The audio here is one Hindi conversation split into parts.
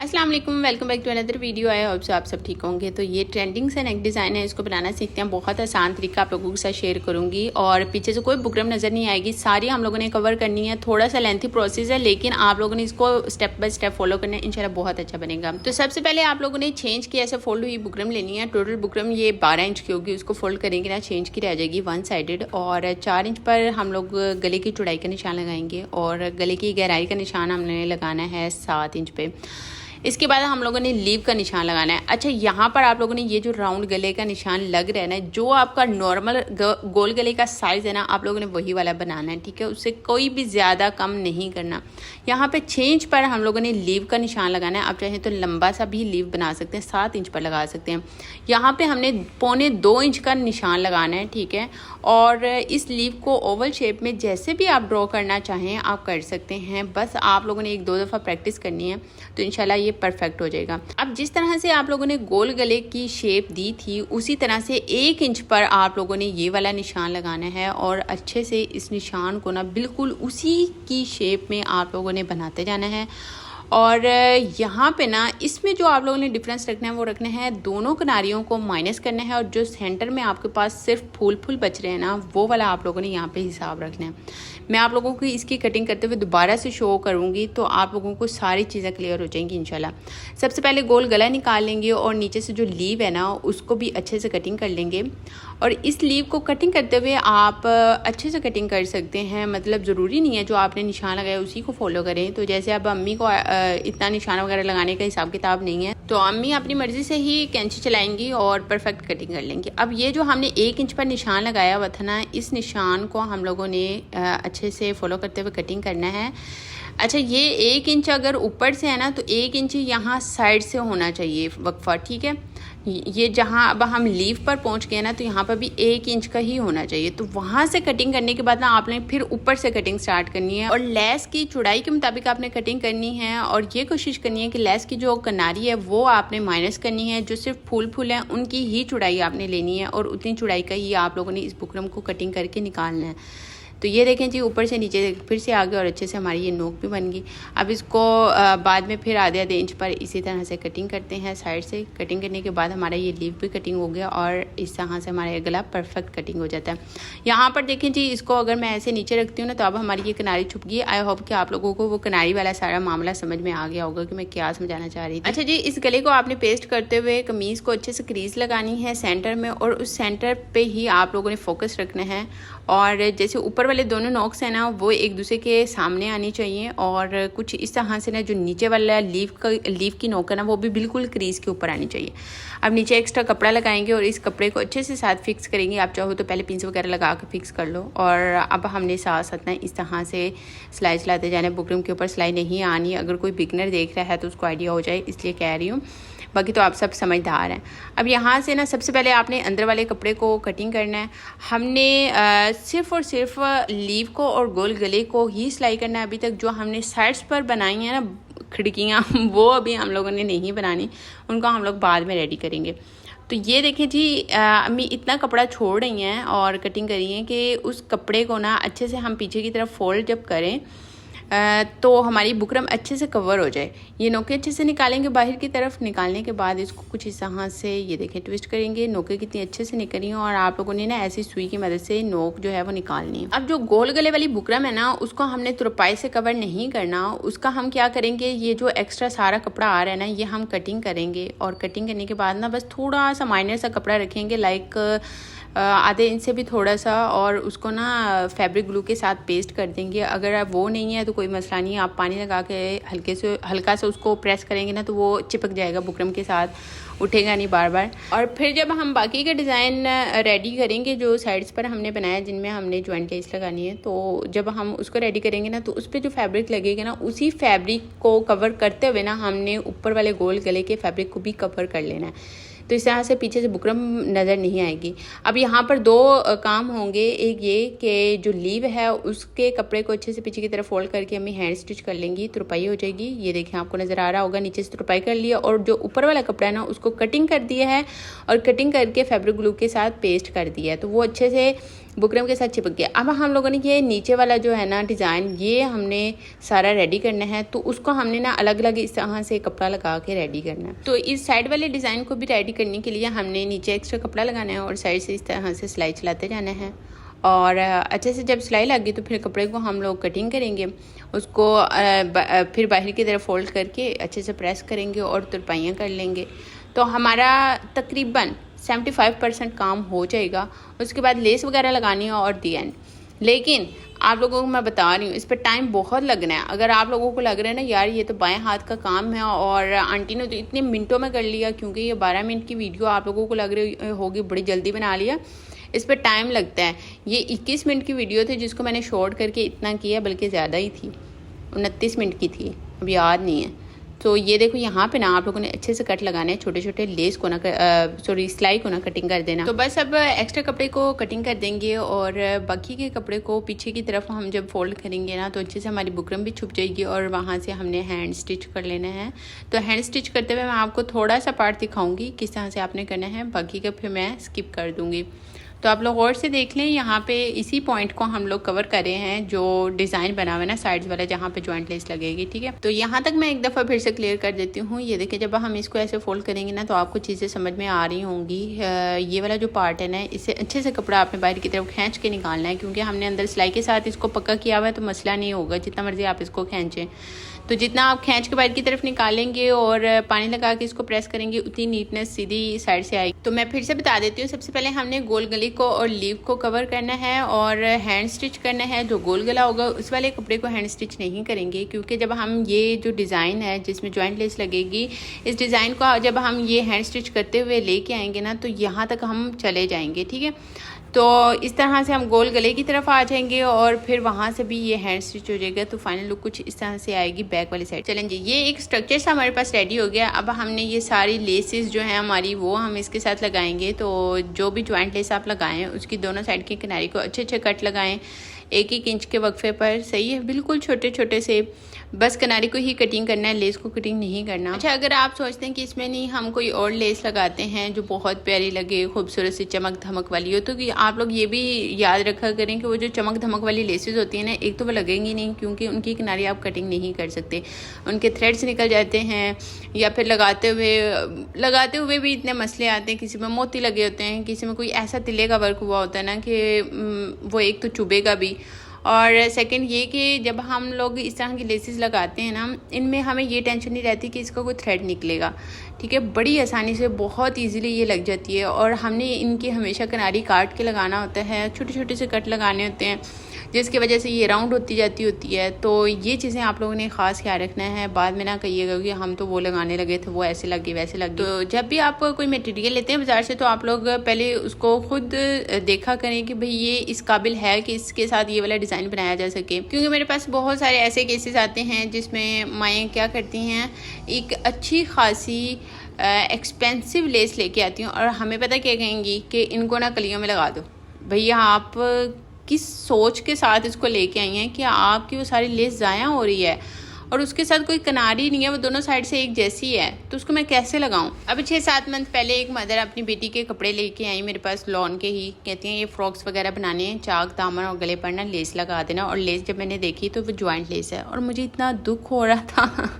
अस्सलाम वालेकुम, welcome back to another video. I hope से आप सब ठीक होंगे। तो ये ट्रेंडिंग से नेक डिज़ाइन है, इसको बनाना सीखते हैं। बहुत आसान तरीका आप लोगों के साथ शेयर करूंगी और पीछे से कोई बुकरम नज़र नहीं आएगी। सारी हम लोगों ने कवर करनी है। थोड़ा सा लेंथी प्रोसेस है, लेकिन आप लोगों ने इसको स्टेप बाय स्टेप फॉलो करना है। इंशाल्लाह बहुत अच्छा बनेगा। तो सबसे पहले आप लोगों ने छेंच की ऐसे फोल्ड हुई बुकरम लेनी है। टोटल बुकरम ये 12 इंच की होगी। उसको फोल्ड करेंगे ना, छेंच की रह जाएगी वन साइडेड। और 4 इंच पर हम लोग गले की चौड़ाई का निशान लगाएंगे और गले की गहराई का निशान हमने लगाना है 7 इंच पे। इसके बाद हम लोगों ने लीव का निशान लगाना है। अच्छा, यहाँ पर आप लोगों ने ये जो राउंड गले का निशान लग रहा है ना, जो आपका नॉर्मल गोल गले का साइज़ है ना, आप लोगों ने वही वाला बनाना है, ठीक है। उससे कोई भी ज़्यादा कम नहीं करना। यहाँ पे 6 इंच पर हम लोगों ने लीव का निशान लगाना है। आप चाहें तो लंबा सा भी लीव बना सकते हैं, 7 इंच पर लगा सकते हैं। यहाँ पे हमने 1.25 इंच का निशान लगाना है, ठीक है। और इस लीव को ओवल शेप में जैसे भी आप ड्रॉ करना चाहें आप कर सकते हैं। बस आप लोगों ने 1-2 दफ़ा प्रैक्टिस करनी है तो इंशाल्लाह ये परफेक्ट हो जाएगा। अब जिस तरह से आप लोगों ने गोल गले की शेप दी थी, उसी तरह से 1 इंच पर आप लोगों ने ये वाला निशान लगाना है और अच्छे से इस निशान को ना बिल्कुल उसी की शेप में आप लोगों ने बनाते जाना है। और यहाँ पे ना इसमें जो आप लोगों ने डिफरेंस रखना है वो रखना है, दोनों किनारियों को माइनस करना है और जो सेंटर में आपके पास सिर्फ फूल बच रहे हैं ना, वो वाला आप लोगों ने यहाँ पे हिसाब रखना है। मैं आप लोगों को इसकी कटिंग करते हुए दोबारा से शो करूँगी तो आप लोगों को सारी चीज़ें क्लियर हो जाएंगी इंशाल्लाह। सबसे पहले गोल गला निकाल लेंगे और नीचे से जो लीव है ना उसको भी अच्छे से कटिंग कर लेंगे। और इस लीव को कटिंग करते हुए आप अच्छे से कटिंग कर सकते हैं, मतलब ज़रूरी नहीं है जो आपने निशान लगाया उसी को फॉलो करें। तो जैसे अब अम्मी को इतना निशान वगैरह लगाने का हिसाब किताब नहीं है, तो अम्मी अपनी मर्ज़ी से ही कैंची चलाएंगी और परफेक्ट कटिंग कर लेंगी। अब ये जो हमने 1 इंच पर निशान लगाया हुआ था ना, इस निशान को हम लोगों ने अच्छे से फॉलो करते हुए कटिंग करना है। अच्छा, ये 1 इंच अगर ऊपर से है ना तो 1 इंच यहाँ साइड से होना चाहिए वक्फा, ठीक है। ये जहाँ अब हम लीव पर पहुँच गए ना तो यहाँ पर भी 1 इंच का ही होना चाहिए। तो वहाँ से कटिंग करने के बाद ना आपने फिर ऊपर से कटिंग स्टार्ट करनी है और लेस की चौड़ाई के मुताबिक आपने कटिंग करनी है। और ये कोशिश करनी है कि लेस की जो किनारी है वो आपने माइनस करनी है। जो सिर्फ फूल हैं उनकी ही चौड़ाई आपने लेनी है और उतनी चौड़ाई का ही आप लोगों ने इस बुकरम को कटिंग करके निकालना है। तो ये देखें जी, ऊपर से नीचे फिर से आगे और अच्छे से हमारी ये नोक भी बन गई। अब इसको बाद में फिर आधे इंच पर इसी तरह से कटिंग करते हैं। साइड से कटिंग करने के बाद हमारा ये लीव भी कटिंग हो गया और इस तरह से हमारा ये गला परफेक्ट कटिंग हो जाता है। यहाँ पर देखें जी, इसको अगर मैं ऐसे नीचे रखती हूँ ना तो अब हमारी ये किनारी छुप गई। आई होप कि आप लोगों को वो किनारी वाला सारा मामला समझ में आ गया होगा कि मैं क्या समझाना चाह रही थी। अच्छा जी, इस गले को आपने पेस्ट करते हुए कमीज़ को अच्छे से क्रीज लगानी है सेंटर में और उस सेंटर पे ही आप लोगों ने फोकस रखना है। और जैसे ऊपर वाले दोनों नोक्स हैं ना वो एक दूसरे के सामने आनी चाहिए और कुछ इस तरह से ना जो नीचे वाला लीव की नोक है ना वो भी बिल्कुल क्रीज के ऊपर आनी चाहिए। अब नीचे एक्स्ट्रा कपड़ा लगाएंगे और इस कपड़े को अच्छे से साथ फिक्स करेंगे। आप चाहो तो पहले पिंस वगैरह लगा के फिक्स कर लो। और अब हमने साथ साथ ना इस तरह से सिलाई चलाते जाना। बुकरम के ऊपर सिलाई नहीं आनी, अगर कोई बिगनर देख रहा है तो उसको आइडिया हो जाए, इसलिए कह रही हूँ। बाकी तो आप सब समझदार हैं। अब यहाँ से ना सबसे पहले आपने अंदर वाले कपड़े को कटिंग करना है। हमने सिर्फ़ और सिर्फ लीव को और गोल गले को ही सिलाई करना है। अभी तक जो हमने साइड्स पर बनाई हैं ना खिड़कियाँ वो अभी हम लोगों ने नहीं बनानी, उनको हम लोग बाद में रेडी करेंगे। तो ये देखें जी, अम्मी इतना कपड़ा छोड़ रही हैं और कटिंग करी है कि उस कपड़े को ना अच्छे से हम पीछे की तरफ फोल्ड जब करें तो हमारी बुकरम अच्छे से कवर हो जाए। ये नोके अच्छे से निकालेंगे बाहर की तरफ। निकालने के बाद इसको कुछ इस तरह से ये देखें ट्विस्ट करेंगे। नोके कितनी अच्छे से निकली हैं और आप लोगों ने ना ऐसी सुई की मदद से नोक जो है वो निकालनी है। अब जो गोल गले वाली बुकरम है ना उसको हमने तुरपाई से कवर नहीं करना। उसका हम क्या करेंगे, ये जो एक्स्ट्रा सारा कपड़ा आ रहा है ना ये हम कटिंग करेंगे और कटिंग करने के बाद ना बस थोड़ा सा माइनर सा कपड़ा रखेंगे, लाइक आधे इंच से भी थोड़ा सा, और उसको ना फैब्रिक ग्लू के साथ पेस्ट कर देंगे। अगर आप वो नहीं है तो कोई मसला नहीं है, आप पानी लगा के हल्का से उसको प्रेस करेंगे ना तो वो चिपक जाएगा बुकरम के साथ, उठेगा नहीं बार बार। और फिर जब हम बाकी के डिज़ाइन रेडी करेंगे जो साइड्स पर हमने बनाया जिनमें हमने ज्वाइंट लेस लगानी है, तो जब हम उसको रेडी करेंगे ना तो उस पर जो फैब्रिक लगेगा ना उसी फैब्रिक को कवर करते हुए ना हमने ऊपर वाले गोल गले के फैब्रिक को भी कवर कर लेना है। तो इस तरह से पीछे से बुकरम नज़र नहीं आएगी। अब यहाँ पर 2 काम होंगे। एक ये कि जो लीव है उसके कपड़े को अच्छे से पीछे की तरफ फोल्ड करके हमें हैंड स्टिच कर लेंगी, तुरपाई हो जाएगी। ये देखें आपको नज़र आ रहा होगा, नीचे से तुरपाई कर लिया और जो ऊपर वाला कपड़ा है ना उसको कटिंग कर दिया है और कटिंग करके फैब्रिक ग्लू के साथ पेस्ट कर दिया है। तो वो अच्छे से बुकरम के साथ चिपक गया। अब हम लोगों ने ये नीचे वाला जो है ना डिज़ाइन, ये हमने सारा रेडी करना है, तो उसको हमने ना अलग अलग इस तरह से कपड़ा लगा के रेडी करना है। तो इस साइड वाले डिज़ाइन को भी रेडी करने के लिए हमने नीचे एक्स्ट्रा कपड़ा लगाना है और साइड से इस तरह से सिलाई चलाते जाना है। और अच्छे से जब सिलाई लग गई तो फिर कपड़े को हम लोग कटिंग करेंगे, उसको फिर बाहर की तरफ फोल्ड करके अच्छे से प्रेस करेंगे और तुरपाइयाँ कर लेंगे। तो हमारा तकरीबन 75% काम हो जाएगा। उसके बाद लेस वगैरह लगानी है और दी एंड। लेकिन आप लोगों को मैं बता रही हूँ, इस पर टाइम बहुत लगना है। अगर आप लोगों को लग रहा है ना यार ये तो बाएं हाथ का काम है और आंटी ने तो इतने मिनटों में कर लिया, क्योंकि ये 12 मिनट की वीडियो आप लोगों को लग रही होगी बड़ी जल्दी बना लिया, इस पर टाइम लगता है। ये 21 मिनट की वीडियो थी जिसको मैंने शॉर्ट करके इतना किया, बल्कि ज़्यादा ही थी, 29 मिनट की थी, अब याद नहीं है। तो ये देखो यहाँ पे ना आप लोगों ने अच्छे से कट लगाने हैं, छोटे छोटे लेस को ना सिलाई को ना कटिंग कर देना। तो बस अब एक्स्ट्रा कपड़े को कटिंग कर देंगे और बाकी के कपड़े को पीछे की तरफ हम जब फोल्ड करेंगे ना तो अच्छे से हमारी बुकरम भी छुप जाएगी और वहाँ से हमने हैंड स्टिच कर लेना है। तो हैंड स्टिच करते हुए मैं आपको थोड़ा सा पार्ट दिखाऊंगी किस तरह से आपने करना है, बाकी का फिर मैं स्किप कर दूँगी। तो आप लोग और से देख लें, यहाँ पे इसी पॉइंट को हम लोग कवर कर रहे हैं जो डिज़ाइन बना हुआ है ना साइड्स वाला, जहाँ पे जॉइंट लेस लगेगी। ठीक है, तो यहाँ तक मैं एक दफ़ा फिर से क्लियर कर देती हूँ। ये देखिए जब हम इसको ऐसे फोल्ड करेंगे ना तो आपको चीज़ें समझ में आ रही होंगी। ये वाला जो पार्ट है ना, इसे अच्छे से कपड़ा आपने बाहर की तरफ खींच के निकालना है, क्योंकि हमने अंदर सिलाई के साथ इसको पक्का किया हुआ है, तो मसला नहीं होगा जितना मर्जी आप इसको खींचें। तो जितना आप खींच के बाहर की तरफ निकालेंगे और पानी लगा के इसको प्रेस करेंगे उतनी नीटनेस सीधी साइड से आएगी। तो मैं फिर से बता देती हूँ, सबसे पहले हमने गोल गले को और लीव को कवर करना है और हैंड स्टिच करना है। जो गोल गला होगा उस वाले कपड़े को हैंड स्टिच नहीं करेंगे, क्योंकि जब हम ये जो डिज़ाइन है जिसमें जॉइंट लेस लगेगी, इस डिज़ाइन को जब हम ये हैंड स्टिच करते हुए लेके आएंगे ना तो यहाँ तक हम चले जाएंगे। ठीक है, तो इस तरह से हम गोल गले की तरफ आ जाएंगे और फिर वहाँ से भी ये हैंड स्टिच हो जाएगा। तो फाइनल लुक कुछ इस तरह से आएगी बैक वाली साइड। चलें जी, ये एक स्ट्रक्चर सा हमारे पास रेडी हो गया। अब हमने ये सारी लेसेस जो हैं हमारी वो हम इसके साथ लगाएंगे। तो जो भी जॉइंट लेस आप लगाएं उसकी दोनों साइड की किनारे को अच्छे अच्छे कट लगाएं, 1-1 इंच के वक्फे पर। सही है, बिल्कुल छोटे छोटे से, बस किनारे को ही कटिंग करना है, लेस को कटिंग नहीं करना। अच्छा, अगर आप सोचते हैं कि इसमें नहीं हम कोई और लेस लगाते हैं जो बहुत प्यारी लगे, खूबसूरत सी चमक धमक वाली हो, तो कि आप लोग ये भी याद रखा करें कि वो जो चमक धमक वाली लेसेस होती हैं ना, एक तो वो लगेंगी नहीं, क्योंकि उनकी किनारे आप कटिंग नहीं कर सकते, उनके थ्रेड्स निकल जाते हैं, या फिर लगाते हुए भी इतने मसले आते हैं। किसी में मोती लगे होते हैं, किसी में कोई ऐसा तिले का वर्क हुआ होता है ना कि वो एक तो चुभेगा भी, और सेकंड ये कि जब हम लोग इस तरह की लेसेस लगाते हैं ना, इनमें हमें ये टेंशन नहीं रहती कि इसका कोई थ्रेड निकलेगा। ठीक है, बड़ी आसानी से बहुत इजीली ये लग जाती है। और हमने इनकी हमेशा किनारी काट के लगाना होता है, छोटे छोटे से कट लगाने होते हैं, जिसकी वजह से ये राउंड होती जाती होती है। तो ये चीज़ें आप लोगों ने ख़ास ख्याल रखना है। बाद में ना कहिएगा कि हम तो वो लगाने लगे थे, वो ऐसे लगे वैसे लगे। तो जब भी आप कोई मटेरियल लेते हैं बाज़ार से, तो आप लोग पहले उसको खुद देखा करें कि भाई ये इस काबिल है कि इसके साथ ये वाला डिज़ाइन बनाया जा सके। क्योंकि मेरे पास बहुत सारे ऐसे केसेस आते हैं जिसमें माएँ क्या करती हैं, एक अच्छी खासी एक्सपेंसिव लेस लेके आती हूँ और हमें पता क्या कहेंगी कि इनको ना कलियों में लगा दो। भैया आप किस सोच के साथ इसको लेके आई हैं कि आपकी वो सारी लेस ज़ाया हो रही है और उसके साथ कोई किनारी नहीं है, वो दोनों साइड से एक जैसी है, तो उसको मैं कैसे लगाऊं। अभी 6-7 मंथ पहले एक मदर अपनी बेटी के कपड़े लेके आई मेरे पास, लॉन के ही, कहती हैं ये फ्रॉक्स वगैरह बनाने हैं, चाक दामन और गले पर ना लेस लगा देना। और लेस जब मैंने देखी तो वो जॉइंट लेस है, और मुझे इतना दुख हो रहा था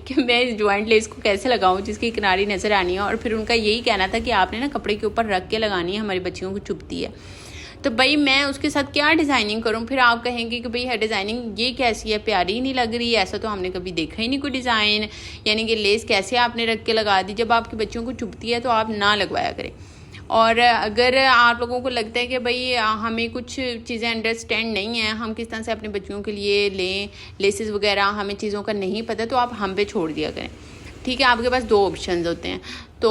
कि मैं इस जॉइंट लेस को कैसे लगाऊं जिसकी किनारी नज़र आनी है। और फिर उनका यही कहना था कि आपने ना कपड़े के ऊपर रख के लगानी है, हमारी बच्चियों को चुभती है। तो भाई मैं उसके साथ क्या डिज़ाइनिंग करूं। फिर आप कहेंगे कि भाई है डिज़ाइनिंग ये कैसी है, प्यारी नहीं लग रही है, ऐसा तो हमने कभी देखा ही नहीं कोई डिज़ाइन, यानी कि लेस कैसे आपने रख के लगा दी। जब आपकी बच्चियों को चुभती है तो आप ना लगवाया करें। और अगर आप लोगों को लगता है कि भाई हमें कुछ चीज़ें अंडरस्टैंड नहीं है, हम किस तरह से अपने बच्चियों के लिए लें लेसेस वगैरह, हमें चीज़ों का नहीं पता, तो आप हम पे छोड़ दिया करें। ठीक है, आपके पास 2 ऑप्शन होते हैं। तो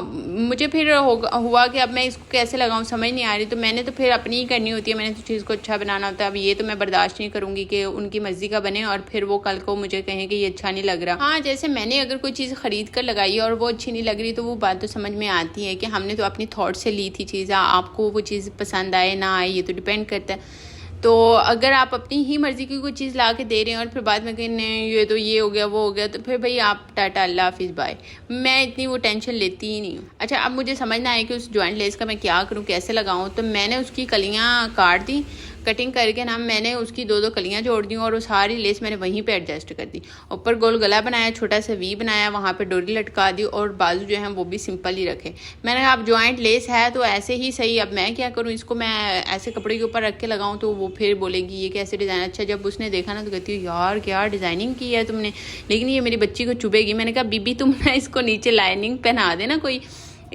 मुझे फिर हुआ कि अब मैं इसको कैसे लगाऊं, समझ नहीं आ रही। तो मैंने तो फिर अपनी ही करनी होती है, मैंने तो चीज़ को अच्छा बनाना होता है। अब ये तो मैं बर्दाश्त नहीं करूँगी कि उनकी मर्जी का बने और फिर वो कल को मुझे कहें कि ये अच्छा नहीं लग रहा। हाँ, जैसे मैंने अगर कोई चीज़ ख़रीद कर लगाई और वो अच्छी नहीं लग रही, तो वो बात तो समझ में आती है कि हमने तो अपनी थॉट से ली थी चीज़, आपको वो चीज़ पसंद आए ना आए ये तो डिपेंड करता है। तो अगर आप अपनी ही मर्ज़ी की कोई चीज़ ला के दे रहे हैं और फिर बाद में कहने ये तो ये हो गया वो हो गया, तो फिर भाई आप टाटा अल्लाह हाफिज़ बाय। मैं इतनी वो टेंशन लेती ही नहीं हूँ। अच्छा, अब मुझे समझना है कि उस जॉइंट लेस का मैं क्या करूँ, कैसे लगाऊँ। तो मैंने उसकी कलियाँ काट दी, कटिंग करके ना मैंने उसकी दो कलियाँ जोड़ दी और वो सारी लेस मैंने वहीं पे एडजस्ट कर दी। ऊपर गोल गला बनाया, छोटा सा वी बनाया, वहाँ पे डोरी लटका दी और बाजू जो है वो भी सिंपल ही रखे। मैंने कहा अब जॉइंट लेस है तो ऐसे ही सही, अब मैं क्या करूँ, इसको मैं ऐसे कपड़े के ऊपर रख के लगाऊँ तो वो फिर बोलेगी ये कैसे डिज़ाइन। अच्छा, जब उसने देखा ना तो कहती है यार क्या डिज़ाइनिंग की है तुमने, लेकिन ये मेरी बच्ची को चुभेगी। मैंने कहा बीबी तुम ना इसको नीचे लाइनिंग पहना देना, कोई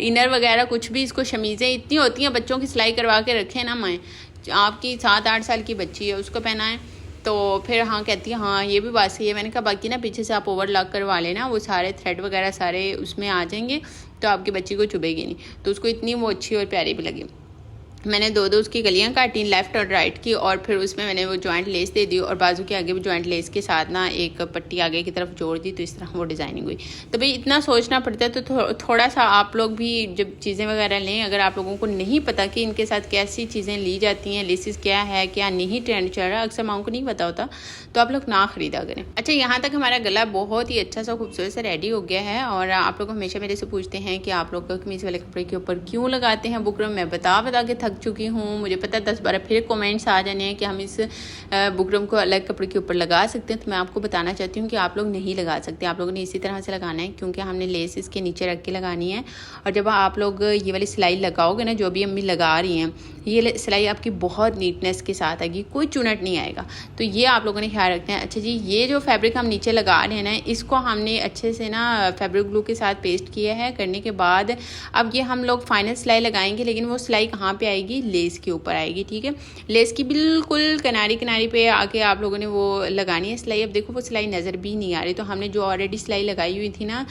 इनर वगैरह कुछ भी, इसको शमीज़ें इतनी होती हैं बच्चों की सिलाई करवा के रखें ना। मैं आपकी 7-8 साल की बच्ची है उसको पहनाएं तो फिर हाँ कहती है हाँ ये भी बात सही है। मैंने कहा बाकी ना पीछे से आप ओवरलॉक करवा लेना, वो सारे थ्रेड वगैरह सारे उसमें आ जाएंगे तो आपकी बच्ची को चुभेगी नहीं। तो उसको इतनी वो अच्छी और प्यारी भी लगी। मैंने दो उसकी कलियाँ काटी, लेफ़्ट और राइट की, और फिर उसमें मैंने वो जॉइंट लेस दे दी और बाजू के आगे भी जॉइंट लेस के साथ ना एक पट्टी आगे की तरफ जोड़ दी। तो इस तरह वो डिज़ाइनिंग हुई। तो भाई इतना सोचना पड़ता है। तो थोड़ा सा आप लोग भी जब चीज़ें वगैरह लें, अगर आप लोगों को नहीं पता कि इनके साथ कैसी चीज़ें ली जाती हैं, लेसिस क्या है क्या नहीं ट्रेंड चल रहा है, अक्सर माओं को नहीं पता होता, तो आप लोग ना ख़रीदा करें। अच्छा, यहाँ तक हमारा गला बहुत ही अच्छा सा खूबसूरत सा रेडी हो गया है। और आप लोग हमेशा मेरे से पूछते हैं कि आप लोग कमीज़ वाले कपड़े के ऊपर क्यों लगाते हैं बुकरम। मैं बता के थक चुकी हूँ। मुझे पता है 10-12 फिर कमेंट्स आ जाने हैं कि हम इस बुकरम को अलग कपड़े के ऊपर लगा सकते हैं। तो मैं आपको बताना चाहती हूँ कि आप लोग नहीं लगा सकते। आप लोगों ने इसी तरह से लगाना है, क्योंकि हमने लेस इसके नीचे रख के लगानी है। और जब आप लोग ये वाली सिलाई लगाओगे ना, जो भी अम्मी लगा रही हैं, ये सिलाई आपकी बहुत नीटनेस के साथ आएगी, कोई चुनट नहीं आएगा। तो ये आप लोगों ने ख्याल रखना है। अच्छा जी, ये जो फैब्रिक हम नीचे लगा रहे हैं ना, इसको हमने अच्छे से ना फैब्रिक ग्लू के साथ पेस्ट किया है। करने के बाद अब ये हम लोग फाइनल सिलाई लगाएंगे, लेकिन वो सिलाई कहाँ पे आएगी, लेस के ऊपर आएगी। ठीक है, लेस की बिल्कुल किनारी पे आके आप लोगों ने वो लगानी है सिलाई। अब देखो वो सिलाई नज़र भी नहीं आ रही, तो हमने जो ऑलरेडी सिलाई लगाई हुई थी ना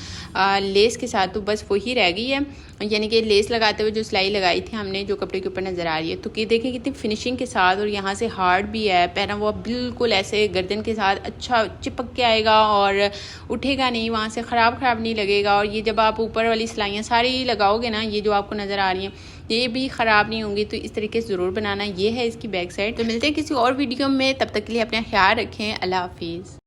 लेस के साथ, तो बस वही रह गई है। यानी कि लेस लगाते हुए जो सिलाई लगाई थी हमने, जो कपड़े के ऊपर नज़र आ रही है। तो देखें कितनी फिनिशिंग के साथ, और यहाँ से हार्ड भी है, पहना वो बिल्कुल ऐसे गर्दन के साथ अच्छा चिपक के आएगा और उठेगा नहीं, वहाँ से ख़राब नहीं लगेगा। और ये जब आप ऊपर वाली सिलाइयाँ सारी लगाओगे ना, ये जो आपको नज़र आ रही हैं, ये भी ख़राब नहीं होंगी। तो इस तरीके से ज़रूर बनाना। ये है इसकी बैक साइड। तो मिलते हैं किसी और वीडियो में, तब तक के लिए अपना ख्याल रखें। अल्लाह हाफिज़।